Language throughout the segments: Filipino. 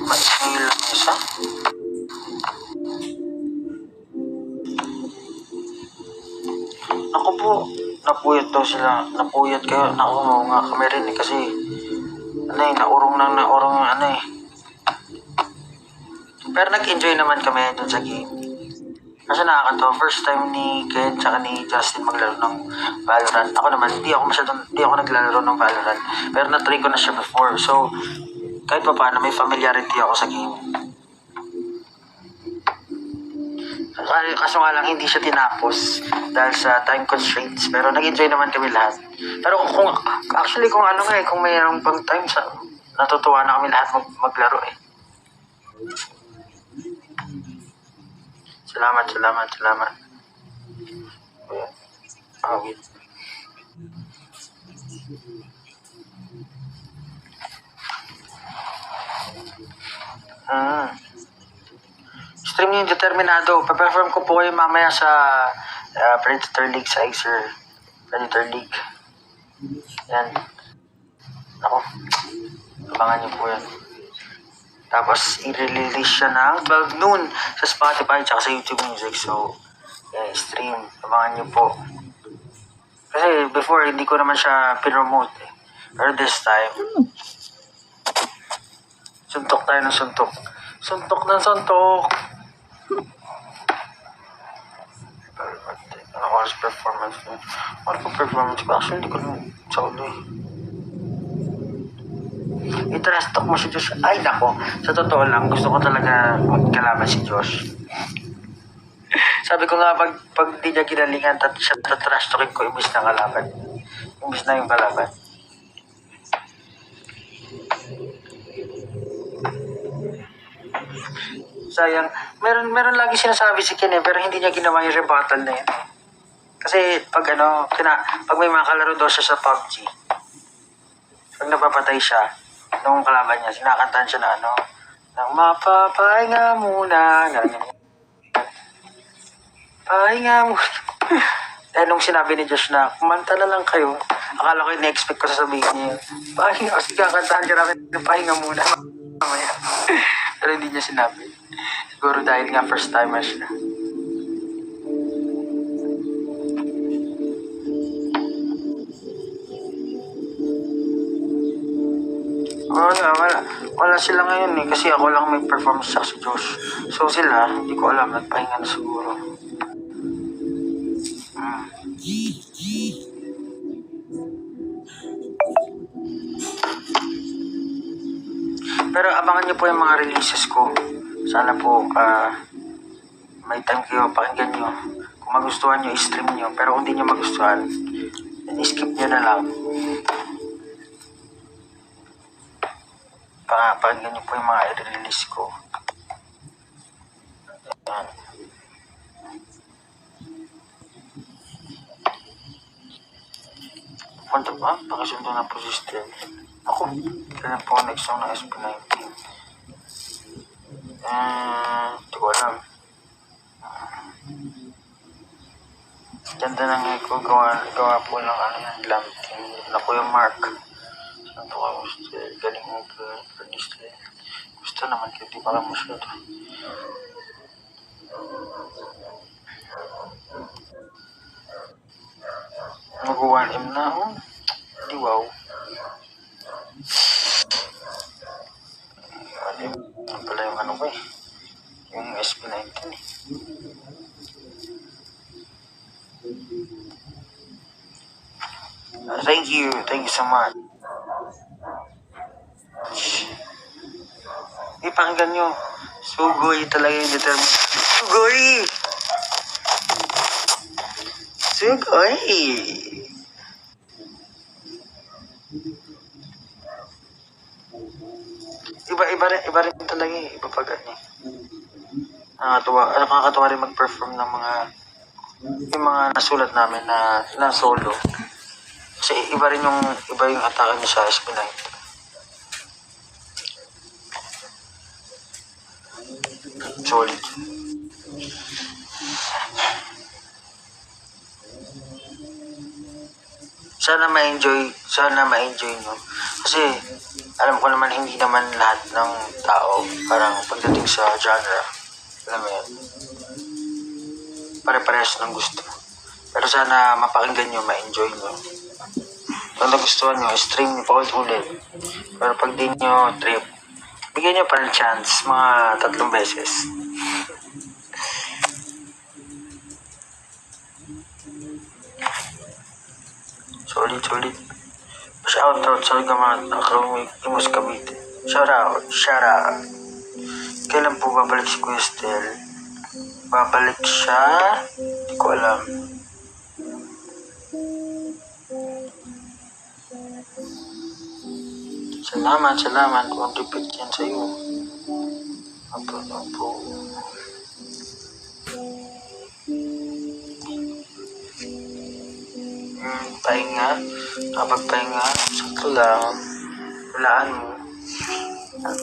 Maingay lang isa. Ako po, napuyat daw sila. Napuyat kayo. Naku, oo nga kami rin eh, kasi naurong yung Pero nag-enjoy naman kami dun sa game. Kasi nakakatawa, first time ni Ken tsaka ni Justin maglaro ng Valorant. Ako naman, hindi ako naglalaro ng Valorant. Pero na-try ko na siya before. So, kahit pa paano, may familiarity ako sa game. Kaso nga lang, hindi siya tinapos dahil sa time constraints. Pero nag-enjoy naman kami lahat. Pero kung mayroong pang time, natutuwa na kami lahat maglaro eh. Salamat. Wait. Stream yung determinado. Pa-perform ko po kayo mamaya sa Predator League sa Acer. Predator League. Yan. Ako. Abangan niyo po yan. Tapos, i-release siya ng 12 noon sa Spotify at sa YouTube Music. So, yeah, stream. Abangan niyo po. Kasi before, hindi ko naman siya pinromote eh. Pero this time, suntok tayo ng suntok. Suntok ng suntok. Ano oras performance mo? Ano po performance ko? Actually, hindi ko naman sa ulo eh. I-trust talk mo si Josh. Ay, nako. Sa totoo lang, gusto ko talaga magkalaban si Josh. Sabi ko nga, pag di niya ginalingan, siya trash talking ko, imbis na kalaban. Imbis na yung kalaban. Sayang. Meron lagi sinasabi si Ken eh, pero hindi niya ginawa yung rebuttal na yun. Kasi pag may mga kalaro daw siya sa PUBG, pag napapatay siya, nung kalaban niya, sinakantahan siya na nang mapapahinga muna, pahinga muna. Eh, nung sinabi ni Josh na, kumanta na lang kayo, akala ko yung na-expect ko sasabihin niya, pahinga, kasi kakantahan ka namin, pahinga muna. Mamaya. Pero hindi niya sinabi. Siguro dahil nga first timer siya. Wala sila ngayon eh, kasi ako lang may performance sa si Josh. So sila, hindi ko alam, nagpahinga na siguro. Pero abangan niyo po yung mga releases ko. Sana po, may time kayo, pakinggan niyo. Kung magustuhan niyo, i-stream niyo. Pero kung hindi niyo magustuhan, skip niyo na lang. Pakinggan niyo po yung mga i-release ko. Ayan. Punta ba? Pakisundo na po si stream. Ako, kailan po next song ng SP19? Hindi ko alam. Ganda ng echo, gawa po ng Glam Team na Kuya Mark. Saan po kayo gusto? Galing mo po gusto naman kayo, di pa lang masyado. Mag-1M na ako. Di wow. Ano pala yung ko eh. Yung SP19 eh. Thank you so much. Pakinggan nyo. Sugoy talaga yung determination. Sugoy! Iba rin talaga eh. Iba pag nakakatuwa rin mag-perform ng yung mga nasulat namin na solo. Kasi iba yung atake niya sa SP9. Solid. Sana ma-enjoy nyo. Kasi alam ko naman hindi naman lahat ng tao parang pagdating sa genre, alam mo yun, pare-parehas ng gusto. Pero sana mapakinggan nyo, ma-enjoy nyo. Kung nagustuhan nyo, stream nyo pa ulit. Pero pag di nyo trip, bigyan nyo pa ng chance, mga 3 beses. Solid. Shoutout sa mga nakarumig Imus Cavite. Shoutout. Kailan po babalik si Kuya Stel? Babalik siya? Hindi ko alam. Salamat. Kung repeat yan sa'yo. Apo. Pahinga. Kapag-pahinga. Sakto lang. Walaan mo.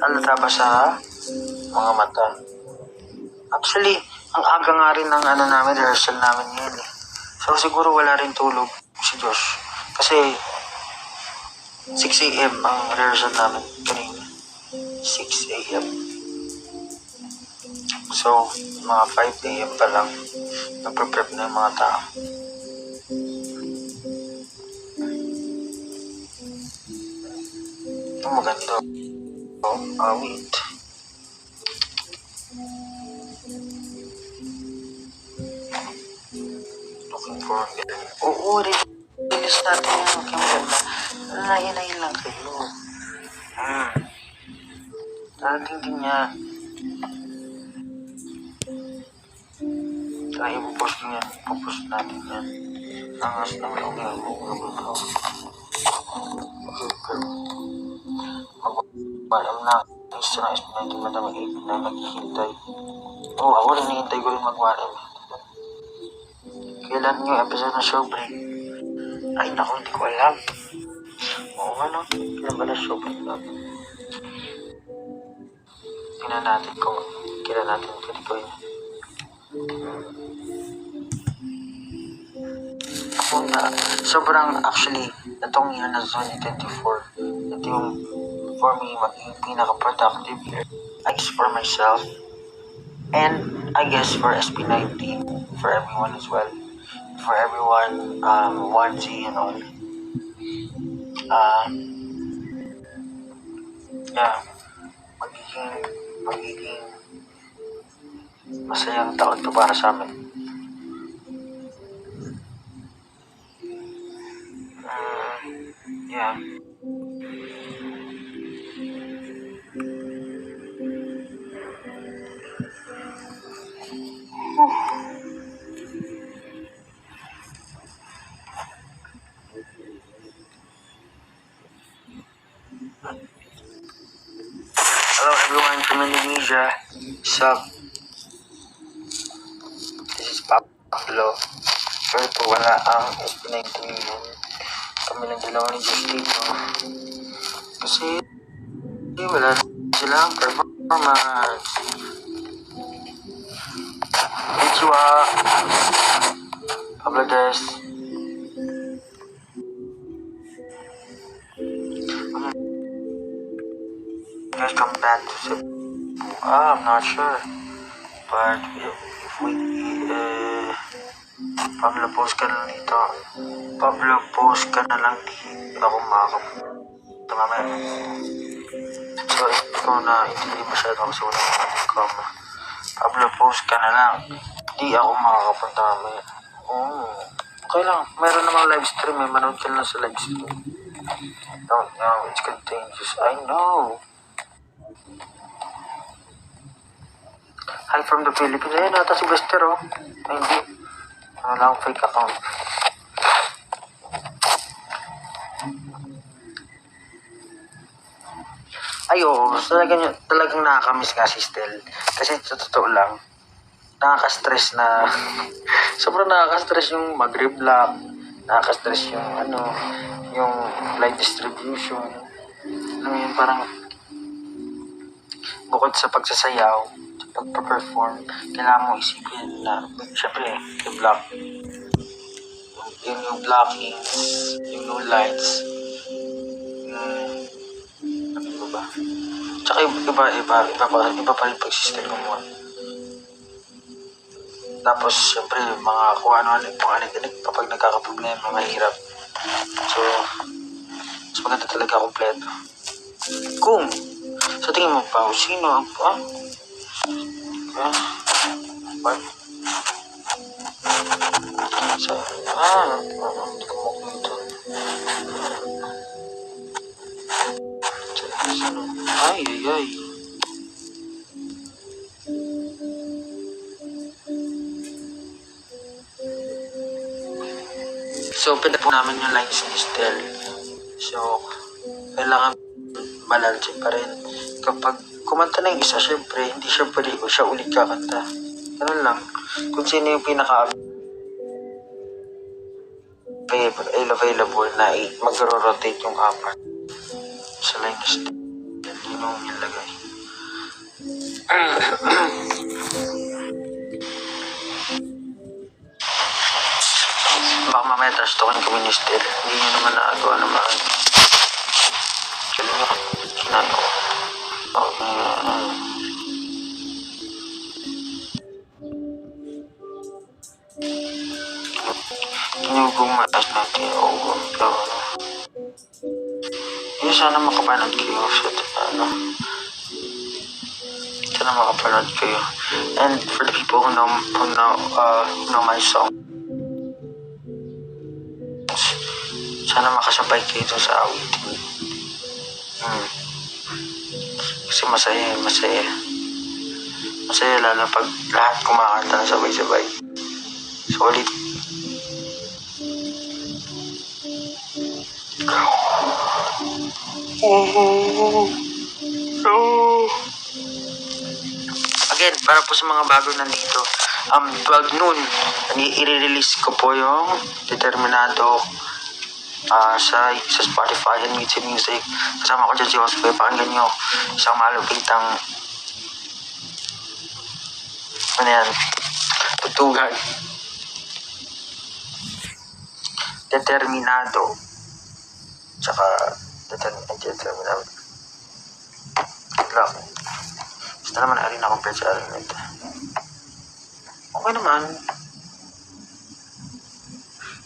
Alata ba sa mga mata? Actually, ang aga nga rin ng rehearsal namin ngayon eh. So siguro wala rin tulog si Josh. Kasi 6 a.m. ang rehearsal namin kanina. 6 a.m. So, mga 5 a.m. pa lang nagpe-prep na yung mga tao. Ang maganda. Wait. Looking for Oo, release natin yung maganda. Nahinahin lang kayo. Darating din niya. Kaya ipopost niya. Ipopost natin yan. Angas na may umiyaw. Alam na. Gusto na hindi madamang ipin na naghihintay. Ako rin nahihintay ko rin mag-warem. Kailan yung episode na showbreak? Ay, naku, hindi ko alam. Oo nga, no? Kailan ba na showbreak natin? Tingnan natin kung kailan natin ito yun. Ako na, sobrang actually, itong year na 2024, ito yung for me, maging pinaka-productive year. I guess for myself, and I guess for SB19, for everyone as well. For everyone, 1Z and all. Yeah, magiging masayang taon to para sa amin. Yeah. Hello everyone from Indonesia. Sup? This is Pablo. Pero po wala ang SB19 yun. Kami lang dalawa ni Josh dito. Kasi wala silang performance. Konnichiwa. Pablo Des. Guys come back to Cebu. I'm not sure. But if we Pablo post ka na dito. Pablo post ka na lang di ako makakapunta mamaya. So ikaw na hindi masyado kasi wala akong kama. Pablo post ka na lang. Di ako makakapunta mamaya. Okay lang. Meron namang live stream eh. Manood ka lang sa live stream. Don't know. It's contagious. I know. Hi from the Philippines. Ayun nata si Bester oh. Ay, hindi. Ano lang fake account. Ay oo. Talagang nakakamiss nga si Stel. Kasi sa totoo lang, nakaka-stress na sobrang nakaka-stress yung mag-reblock. Nakaka-stress yung yung live distribution. Alam mo yun, parang bukod sa pagsasayaw, pag-perform, kailangan mo isipin na syempre, yung block, yung blockings, yung no lights, Tsaka iba pa rin pag-system mo. Tapos, syempre, mga kung ano-ano kapag nagkakaproblema, mahirap. So, mas maganda talaga kompleto. Kung, sa tingin mo pa, sino ang hindi ko makulit. Ay. So, pinag po namin yung lines ni Estelle. So, kailangan balance pa rin. Kapag kumanta na yung isa, syempre, hindi siya pwede siya ulit kakanta. Ganun lang. Kung sino yung available na mag-rotate yung apat sa line ni Estelle. Yun yung nilagay. Baka mamaya trash talkin kami ni Estelle. Hindi nyo naman nakagawa naman. Actually, kinano ko. Tinugong matas natin yung ugong. Yun, sana makapanood kayo sana makapanood kayo. And for the people who know my song, sana makasabay kayo dun sa awitin. Kasi masaya lalo pag lahat kumakanta na sabay-sabay. Solid. Again, para po sa mga bago nandito, 12 noon, i-release ko po yung Determinado sa Spotify and YouTube Music. Kasama ko dyan si Jospe. Pakinggan nyo isang malupitang tutugan. Determinado. Tsaka Determinado. Lang. Basta naman arin akong pwede sa arin ito. Okay naman.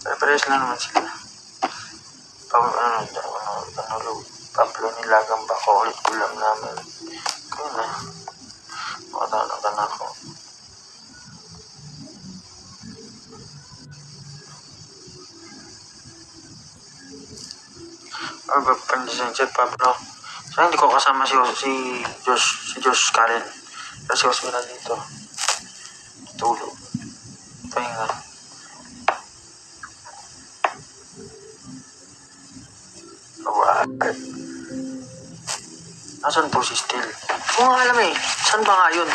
Pero-pares lang naman sila. Pablo nilagang bako ulit ulam namin. Kaya na. Makatanan ako. Pandisan si Pablo. Sana hindi ko kasama si Josh Karen. Kasi Osmina dito. Tulog. Pahinga. Nasaan po si Steel? Oo nga alam eh. Saan ba nga yun?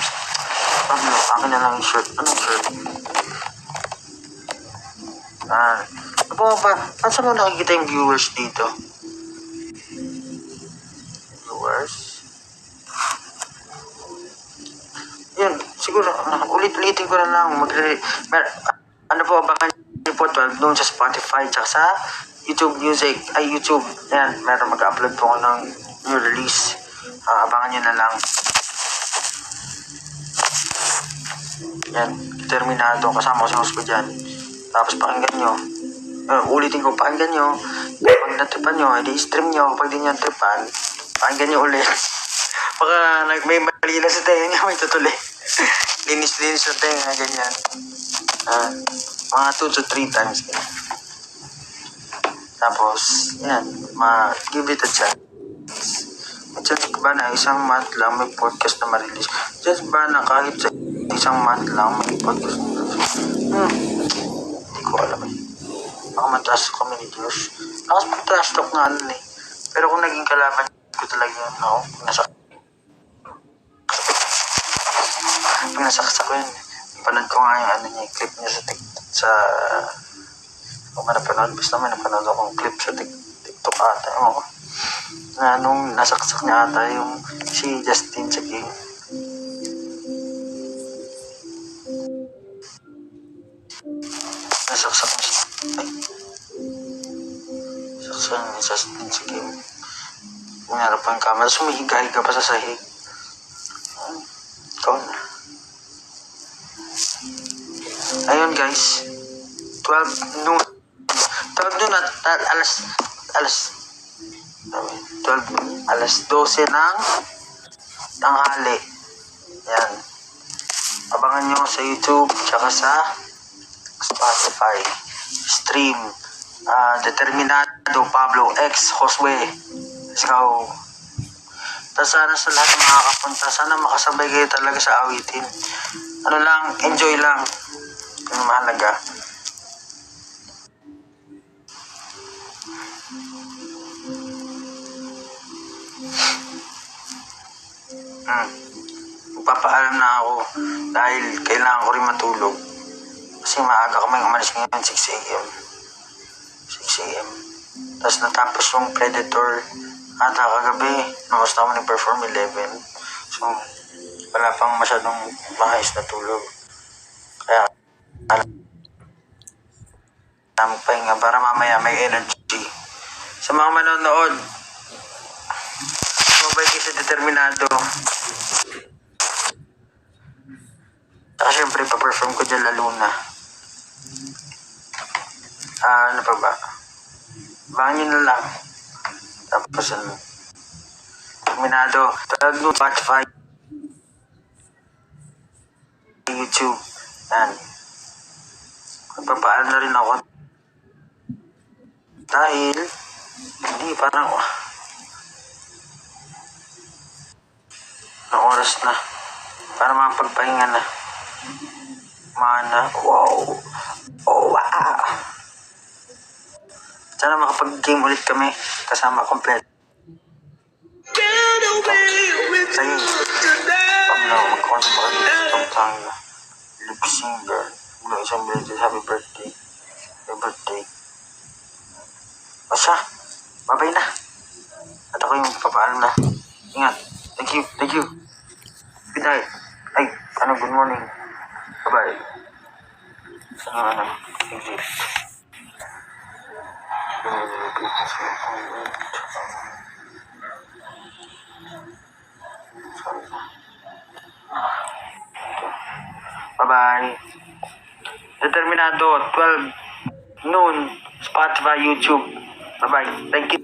Pablo, akin na lang yung shirt. Anong shirt? Ano ba? Saan mo nakikita yung viewers dito? Yun, siguro, ulit-ulitin ko na lang. Ano po, baka nyo po 12 noon sa Spotify tsaka sa YouTube Music, YouTube. Yan, meron mag-upload po ako ng new release. Abangan nyo na lang. Yan, Determinado. Kasama ko si Hospo dyan. Tapos pakinggan nyo. Ulitin ko, pakinggan nyo. Kapag natripan nyo, i-stream nyo. Kapag di nyo natripan, pakinggan nyo ulit. Baka may mali na sa tenga, may tutuloy. Linis-linis sa tenga, ganyan. Mga 2 to 3 times. Tapos, yan, give it a chance. Chance ba na isang month lang may podcast na ma-release? Chance ba na kahit sa isang month lang may podcast na ma-release? Hindi ko alam eh. Baka man-trash talk kami ni Diyos. Nakas mag-trash talk nga eh. Pero kung naging kalaban ko talaga yun, nasaksak ko yun. Panood ko nga yung clip niya sa kung napanood, basta may napanood akong clip sa TikTok ata. Na nung nasaksak niya ata yung si Justin sa game. Nasaksak niya saksak niya Justin sa game. Hinarap ang kama. Tapos humihiga-higa pa sa sahig. Ikaw na. Ayun guys. 12 noon. 12 noon at alas 12 noon. Alas 12 ng tanghali. Yan. Abangan nyo sa YouTube tsaka sa Spotify. Stream. Determinado Pablo X Josue. Let's go. Tapos sana sa lahat ng makakapunta, sana makasabay kayo talaga sa awitin. Ano lang, enjoy lang. Yung mahalaga. Magpapaalam na ako dahil kailangan ko rin matulog. Kasi maaga kaming umalis ngayon, 6 a.m. 6 a.m. Tapos natapos yung Predator ata kagabi. Namas na ako nag-perform 11. So, wala pang masyadong maayos na tulog. Kaya, magpahinga para mamaya may energy. Sa mga manonood, mabay kayo sa determinado. Saka syempre, pa-perform ko dyan lalo na. Ano pa ba? Abangan nyo na lang. Tapos ano? Determinado. Tag mo, Spotify. YouTube. Yan. Magpapaalam na rin ako. Dahil, hindi parang, ang oras na. Para makapagpahinga na. Mana. Wow. Oh, wow. Sana makapag-game ulit kami. Kasama kompleto. Sa'yo. Pamla, magkakonsap ka dito sa Pampanga. Lip singer. Mula isang beses. Happy birthday. Happy birthday. O siya. Babay na. At ako yung papaalam na. Ingat. Thank you. Thank you. Good night. Ay, good morning. Bye-bye. Exit. Bye-bye. Determinado, 12 noon, Spotify, YouTube. Bye-bye. Thank you.